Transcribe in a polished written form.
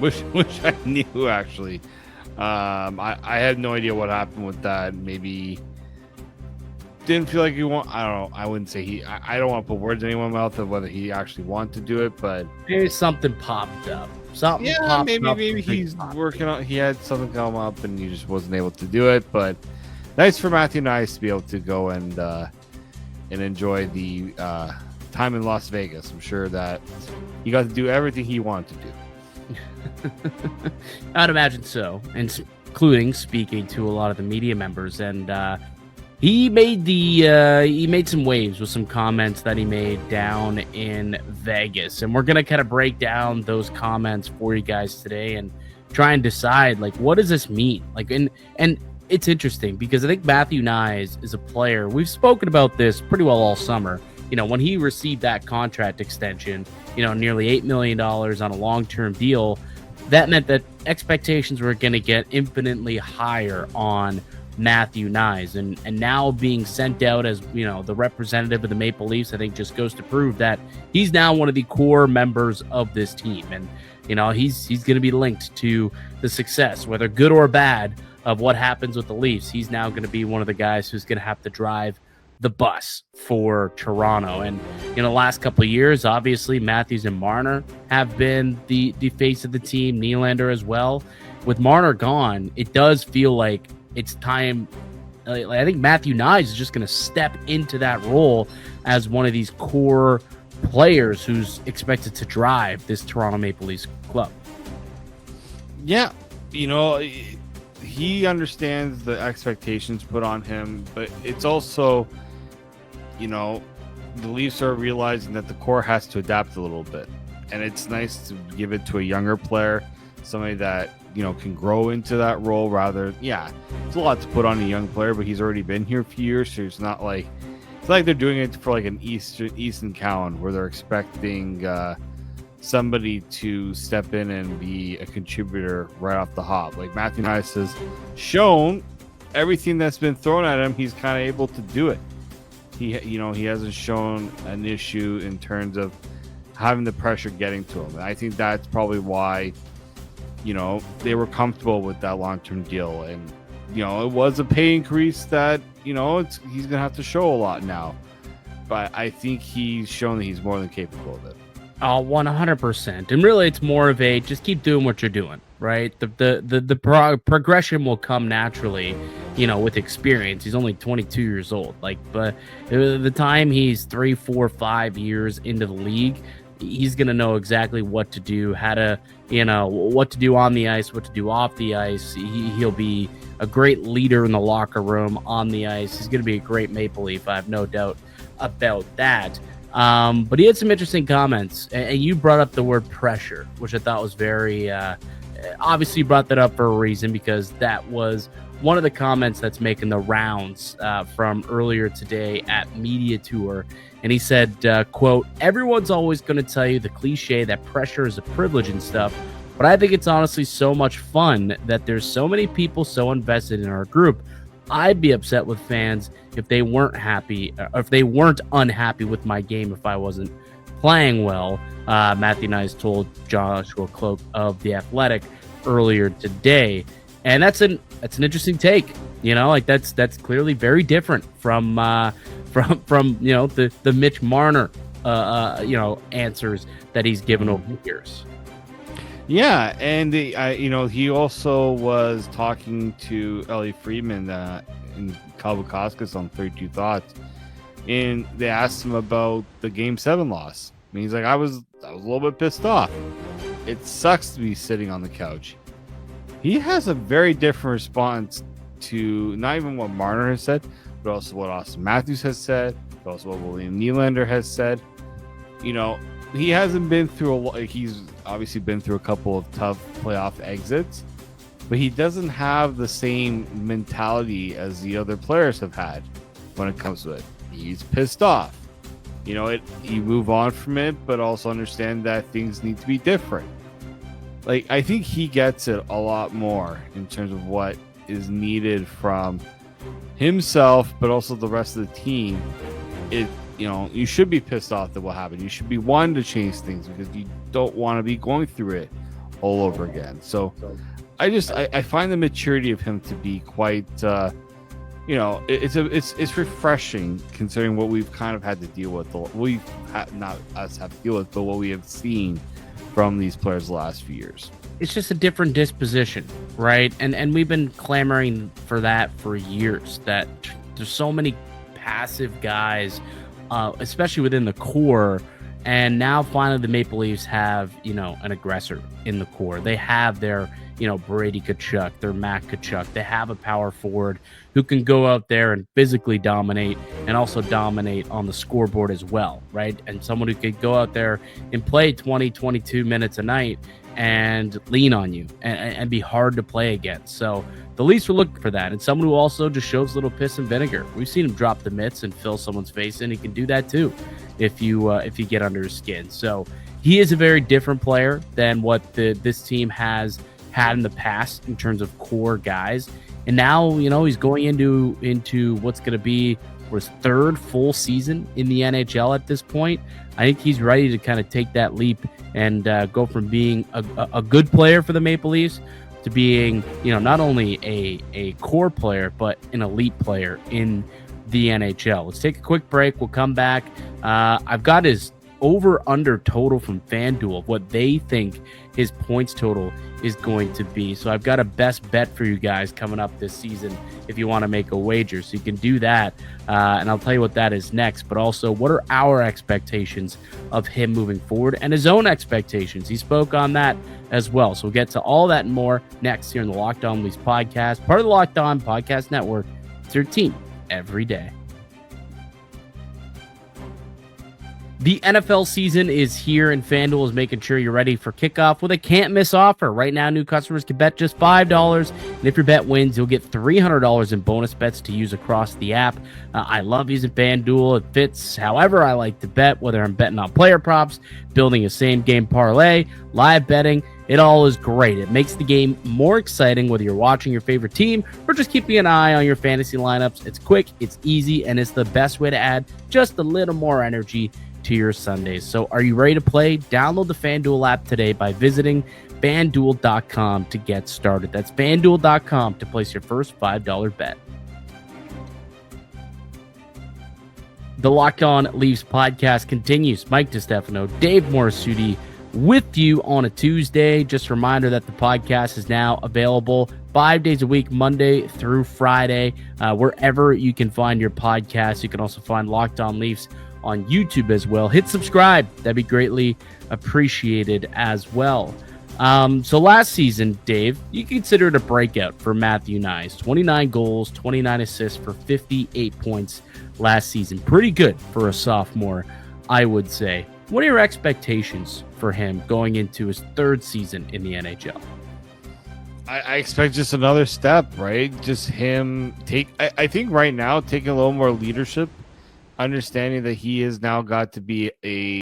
Wish I knew actually. I had no idea what happened with that. Maybe didn't feel like he want. I don't know. I wouldn't say he. I don't want to put words in anyone's mouth of whether he actually wanted to do it, but Maybe something popped up. Something yeah, popped maybe up. he's working on. He had something come up and he just wasn't able to do it. But nice for Matthew Nice to be able to go and enjoy the time in Las Vegas. I'm sure that he got to do everything he wanted to do. I'd imagine so, including speaking to a lot of the media members, and he made some waves with some comments that he made down in Vegas, and we're gonna kind of break down those comments for you guys today and try and decide like what does this mean, like and it's interesting because I think Matthew Nyes is a player. We've spoken about this pretty well all summer. You know, when he received that contract extension, you know, nearly $8 million on a long-term deal, that meant that expectations were going to get infinitely higher on Matthew Nyes. And now being sent out as, you know, the representative of the Maple Leafs, I think just goes to prove that he's now one of the core members of this team. And, you know, he's going to be linked to the success, whether good or bad, of what happens with the Leafs. He's now going to be one of the guys who's going to have to drive the bus for Toronto. And in the last couple of years, obviously Matthews and Marner have been the face of the team, Nylander as well. With Marner gone, it does feel like it's time. I think Matthew Nyes is just going to step into that role as one of these core players who's expected to drive this Toronto Maple Leafs club. Yeah, you know, he understands the expectations put on him, but it's also, you know, the Leafs are realizing that the core has to adapt a little bit, and it's nice to give it to a younger player, somebody that, you know, can grow into that role rather. Yeah, it's a lot to put on a young player, but he's already been here a few years, so it's not like they're doing it for like an Easton Cowan where they're expecting somebody to step in and be a contributor right off the hop. Like Matthew Nyes has shown everything that's been thrown at him, he's kind of able to do it. He hasn't shown an issue in terms of having the pressure getting to him. And I think that's probably why, you know, they were comfortable with that long-term deal. And, you know, it was a pay increase that, you know, he's going to have to show a lot now. But I think he's shown that he's more than capable of it. 100%. And really, it's more of a just keep doing what you're doing, right? The progression will come naturally, you know, with experience. He's only 22 years old. Like, but the time he's 3, 4, 5 years into the league, he's going to know exactly what to do, how to, you know, what to do on the ice, what to do off the ice. He'll be a great leader in the locker room, on the ice. He's going to be a great Maple Leaf. I have no doubt about that. But he had some interesting comments, and you brought up the word pressure, which I thought was very, obviously you brought that up for a reason, because that was one of the comments that's making the rounds from earlier today at Media Tour. And he said, quote, "Everyone's always going to tell you the cliche that pressure is a privilege and stuff, but I think it's honestly so much fun that there's so many people so invested in our group. I'd be upset with fans if they weren't happy, or if they weren't unhappy with my game if I wasn't playing well." Matthew Nyes told Joshua Cloak of The Athletic earlier today. And that's an interesting take. You know, like that's clearly very different from you know, the Mitch Marner you know, answers that he's given over the years. Yeah, and you know, he also was talking to Ellie Friedman in Kalbukauskas on 32 Thoughts, and they asked him about the Game 7 loss. I mean, he's like, I was a little bit pissed off. It sucks to be sitting on the couch. He has a very different response to not even what Marner has said, but also what Austin Matthews has said, but also what William Nylander has said. You know, he hasn't been through a lot. He's obviously been through a couple of tough playoff exits, but he doesn't have the same mentality as the other players have had when it comes to it. He's pissed off. You know, you move on from it, but also understand that things need to be different. Like, I think he gets it a lot more in terms of what is needed from himself, but also the rest of the team. You know, you should be pissed off that what happened. You should be wanting to change things because you don't want to be going through it all over again. So I find the maturity of him to be quite, it's refreshing considering what we've kind of had to deal with. Not us have to deal with, but what we have seen from these players the last few years. It's just a different disposition, right? And we've been clamoring for that for years, that there's so many passive guys, especially within the core. And now finally the Maple Leafs have, an aggressor in the core. They have their, Brady Tkachuk, their Matt Tkachuk. They have a power forward who can go out there and physically dominate and also dominate on the scoreboard as well, right? And someone who could go out there and play 20, 22 minutes a night and lean on you and be hard to play against. So the Leafs were looking for that. And someone who also just shows a little piss and vinegar. We've seen him drop the mitts and fill someone's face, and he can do that too if you get under his skin. So he is a very different player than what this team has had in the past in terms of core guys. And now, he's going into what's going to be his third full season in the NHL at this point. I think he's ready to kind of take that leap and go from being a good player for the Maple Leafs to being, not only a core player, but an elite player in the NHL. Let's take a quick break. We'll come back. I've got his over-under total from FanDuel of what they think his points total is going to be. So I've got a best bet for you guys coming up this season if you want to make a wager. So you can do that, and I'll tell you what that is next. But also, what are our expectations of him moving forward and his own expectations? He spoke on that as well. So we'll get to all that and more next here in the Locked On Leafs podcast, part of the Locked On Podcast Network. It's your team every day. The NFL season is here, and FanDuel is making sure you're ready for kickoff with a can't-miss offer. Right now, new customers can bet just $5, and if your bet wins, you'll get $300 in bonus bets to use across the app. I love using FanDuel. It fits however I like to bet, whether I'm betting on player props, building a same-game parlay, live betting. It all is great. It makes the game more exciting, whether you're watching your favorite team or just keeping an eye on your fantasy lineups. It's quick, it's easy, and it's the best way to add just a little more energy to your Sundays. So are you ready to play? Download the FanDuel app today by visiting FanDuel.com to get started. That's FanDuel.com to place your first $5 bet. The Locked On Leafs podcast continues. Mike DiStefano, Dave Morisuti with you on a Tuesday. Just a reminder that the podcast is now available 5 days a week, Monday through Friday, wherever you can find your podcast. You can also find Locked On Leafs on YouTube as well. Hit subscribe. That'd be greatly appreciated as well. So last season, Dave, you consider it a breakout for Matthew Knies. 29 goals, 29 assists for 58 points last season. Pretty good for a sophomore, I would say. What are your expectations for him going into his third season in the NHL? I expect just another step, right? Just him I think right now taking a little more leadership, understanding that he has now got to be a